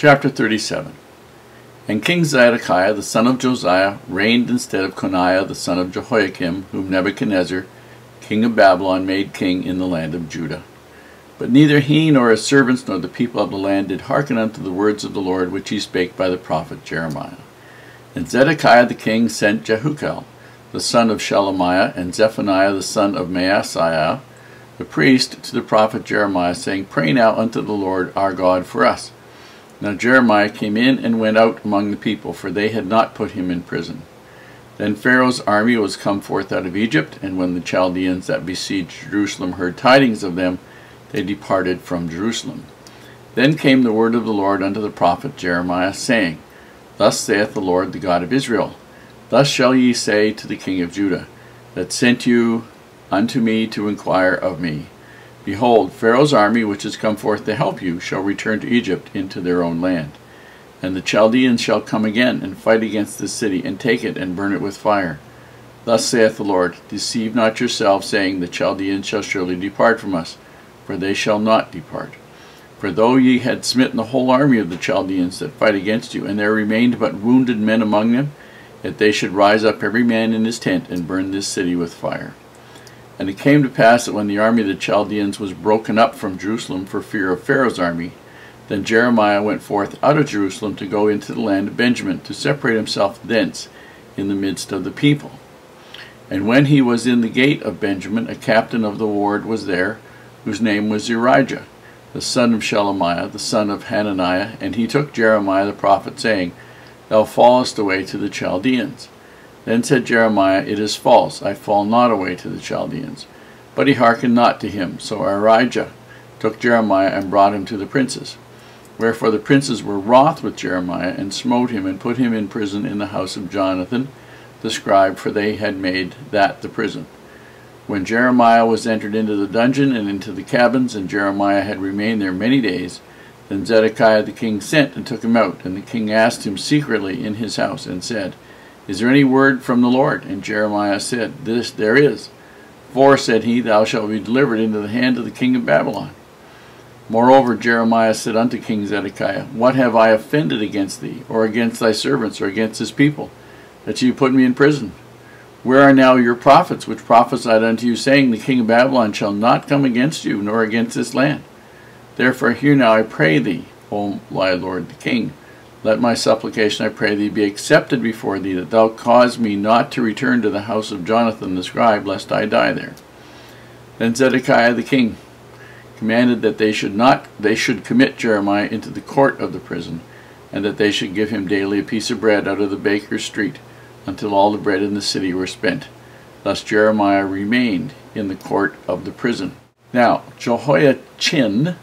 Chapter 37. And King Zedekiah the son of Josiah reigned instead of Coniah the son of Jehoiakim, whom Nebuchadrezzar king of Babylon made king in the land of Judah. But neither he nor his servants nor the people of the land did hearken unto the words of the Lord which he spake by the prophet Jeremiah. And Zedekiah the king sent Jehucal the son of Shelemiah and Zephaniah the son of Maaseiah the priest to the prophet Jeremiah, saying, Pray now unto the Lord our God for us. Now Jeremiah came in and went out among the people, for they had not put him in prison. Then Pharaoh's army was come forth out of Egypt, and when the Chaldeans that besieged Jerusalem heard tidings of them, they departed from Jerusalem. Then came the word of the Lord unto the prophet Jeremiah, saying, Thus saith the Lord, the God of Israel, Thus shall ye say to the king of Judah, that sent you unto me to inquire of me, Behold, Pharaoh's army, which is come forth to help you, shall return to Egypt into their own land. And the Chaldeans shall come again, and fight against this city, and take it, and burn it with fire. Thus saith the Lord, Deceive not yourselves, saying, The Chaldeans shall surely depart from us, for they shall not depart. For though ye had smitten the whole army of the Chaldeans that fight against you, and there remained but wounded men among them, yet they should rise up every man in his tent, and burn this city with fire. And it came to pass that when the army of the Chaldeans was broken up from Jerusalem for fear of Pharaoh's army, then Jeremiah went forth out of Jerusalem to go into the land of Benjamin, to separate himself thence in the midst of the people. And when he was in the gate of Benjamin, a captain of the ward was there, whose name was Zedekiah, the son of Shelemiah, the son of Hananiah, and he took Jeremiah the prophet, saying, Thou fallest away to the Chaldeans. Then said Jeremiah, It is false, I fall not away to the Chaldeans. But he hearkened not to him. So Arijah took Jeremiah and brought him to the princes. Wherefore the princes were wroth with Jeremiah, and smote him, and put him in prison in the house of Jonathan the scribe, for they had made that the prison. When Jeremiah was entered into the dungeon and into the cabins, and Jeremiah had remained there many days, then Zedekiah the king sent and took him out. And the king asked him secretly in his house, and said, Is there any word from the Lord? And Jeremiah said, This there is. For, said he, Thou shalt be delivered into the hand of the king of Babylon. Moreover, Jeremiah said unto King Zedekiah, What have I offended against thee, or against thy servants, or against this people, that ye put me in prison? Where are now your prophets, which prophesied unto you, saying, The king of Babylon shall not come against you, nor against this land? Therefore hear now, I pray thee, O my lord the king, let my supplication, I pray thee, be accepted before thee, that thou cause me not to return to the house of Jonathan the scribe, lest I die there. Then Zedekiah the king commanded that they should commit Jeremiah into the court of the prison, and that they should give him daily a piece of bread out of the baker's street, until all the bread in the city were spent. Thus Jeremiah remained in the court of the prison. Now Jehoiakim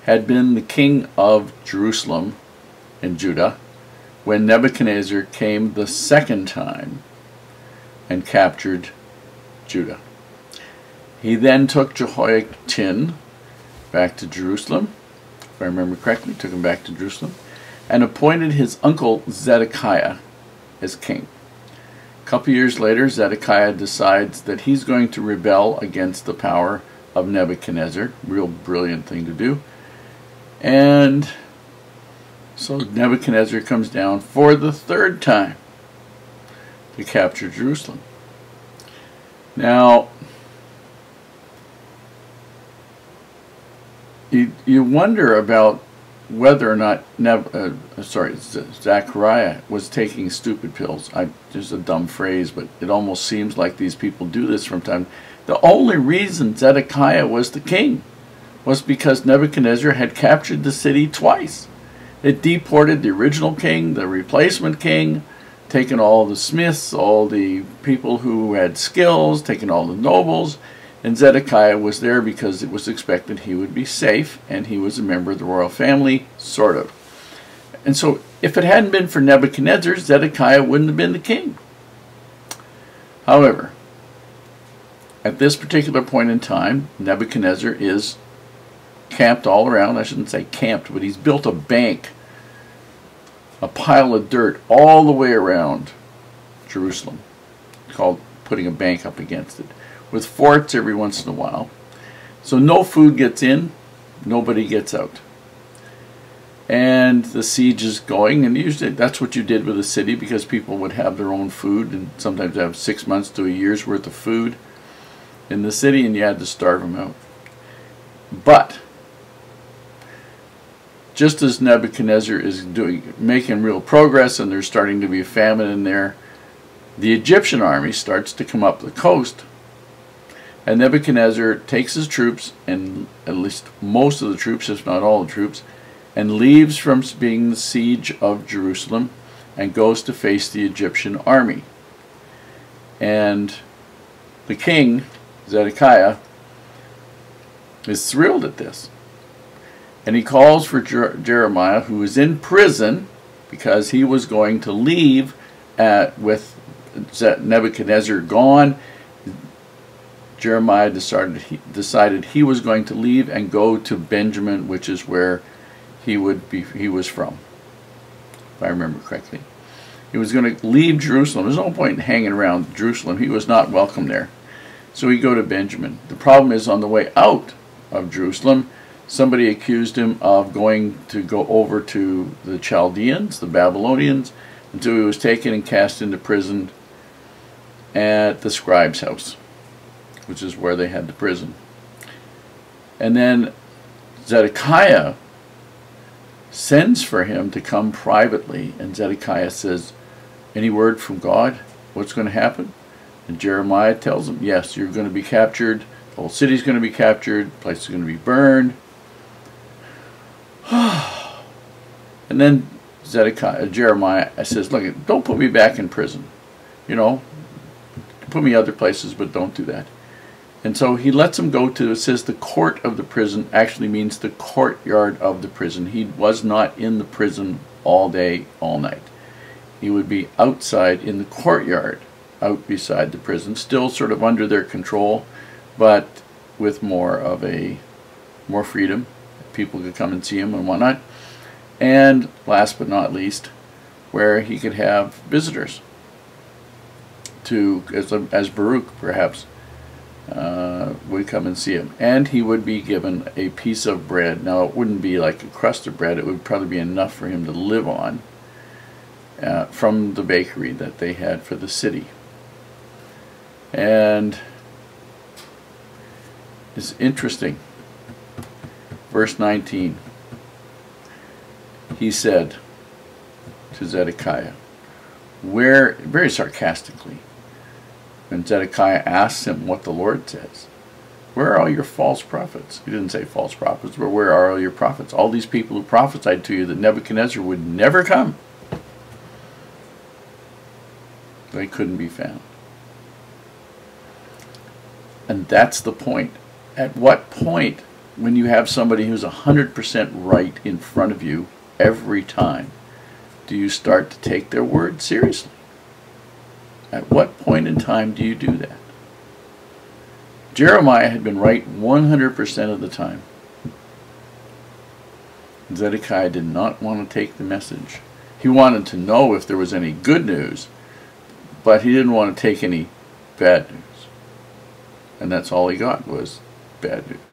had been the king of Jerusalem in Judah, when Nebuchadrezzar came the second time and captured Judah. He then took Jehoiakim back to Jerusalem, if I remember correctly, took him back to Jerusalem, and appointed his uncle Zedekiah as king. A couple years later, Zedekiah decides that he's going to rebel against the power of Nebuchadrezzar. Real brilliant thing to do. And so Nebuchadnezzar comes down for the third time to capture Jerusalem. Now, you wonder about whether or not Zechariah was taking stupid pills. Just a dumb phrase, but it almost seems like these people do this from time. The only reason Zedekiah was the king was because Nebuchadnezzar had captured the city twice. It deported the original king, the replacement king, taken all the smiths, all the people who had skills, taken all the nobles, and Zedekiah was there because it was expected he would be safe, and he was a member of the royal family, sort of. And so, if it hadn't been for Nebuchadnezzar, Zedekiah wouldn't have been the king. However, at this particular point in time, Nebuchadnezzar is camped all around. I shouldn't say camped, but he's built a bank, a pile of dirt all the way around Jerusalem, called putting a bank up against it, with forts every once in a while. So no food gets in, nobody gets out. And the siege is going, and usually that's what you did with a city, because people would have their own food and sometimes have 6 months to a year's worth of food in the city, and you had to starve them out. But just as Nebuchadnezzar is making real progress and there's starting to be a famine in there, the Egyptian army starts to come up the coast, and Nebuchadnezzar takes his troops, and at least most of the troops, if not all the troops, and leaves from being the siege of Jerusalem and goes to face the Egyptian army. And the king, Zedekiah, is thrilled at this. And he calls for Jeremiah, who is in prison because he was going to leave with Nebuchadnezzar gone. Jeremiah decided he was going to leave and go to Benjamin, which is where he was from, if I remember correctly. He was going to leave Jerusalem. There's no point in hanging around Jerusalem. He was not welcome there. So he go to Benjamin. The problem is, on the way out of Jerusalem, somebody accused him of going over to the Chaldeans, the Babylonians, until he was taken and cast into prison at the scribe's house, which is where they had the prison. And then Zedekiah sends for him to come privately, and Zedekiah says, "Any word from God? What's going to happen?" And Jeremiah tells him, "Yes, you're going to be captured. The whole city's going to be captured. The place is going to be burned." And then Jeremiah says, "Look, don't put me back in prison. You know, put me other places, but don't do that." And so he lets him go to, it says the court of the prison actually means the courtyard of the prison. He was not in the prison all day, all night. He would be outside in the courtyard, out beside the prison, still sort of under their control, but with more freedom. People could come and see him and whatnot. And last but not least, where he could have visitors as Baruch perhaps would come and see him, and he would be given a piece of bread. Now, it wouldn't be like a crust of bread. It would probably be enough for him to live on from the bakery that they had for the city. And it's interesting. Verse 19. He said to Zedekiah, very sarcastically, and Zedekiah asks him what the Lord says, "Where are all your false prophets?" He didn't say false prophets, but where are all your prophets? All these people who prophesied to you that Nebuchadnezzar would never come. They couldn't be found. And that's the point. At what point, when you have somebody who's 100% right in front of you every time, do you start to take their word seriously? At what point in time do you do that? Jeremiah had been right 100% of the time. Zedekiah did not want to take the message. He wanted to know if there was any good news, but he didn't want to take any bad news. And that's all he got was bad news.